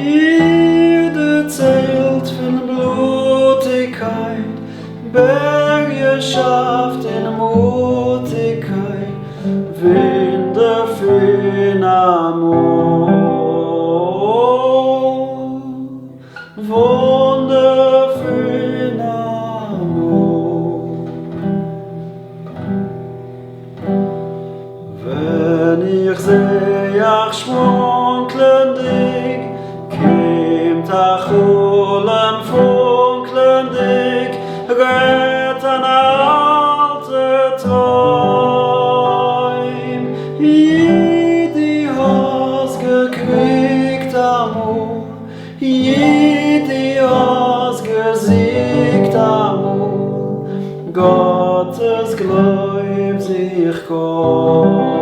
Jede zählt von Blutigkeit, Berge schafft in Mutigkeit, Winde für Amor. Wunder für Amor. Wenn ich seh, ach schmunkelndig, kommt ach Ulem funkelndig, rät an alte Träum. Jedi has gekriegt Amor, Jedi has gesiegt Amor, Gottes Gläub sich kommt.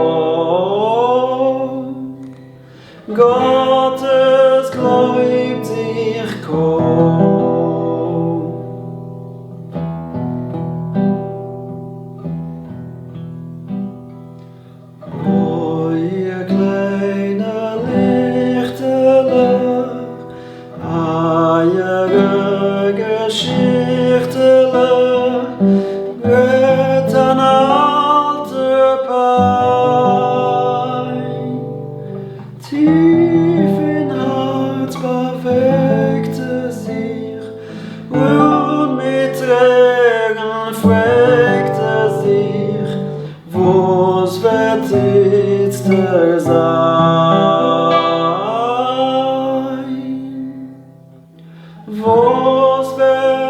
Gottes Gläub sich kommt. O ihr kleine Lichterlach, eure Geschichtelach, wird an alter Pein. Tief in Herz bewegte sich und mit Tränen fragte sich, wo's wird jetzt sein? Wo's wird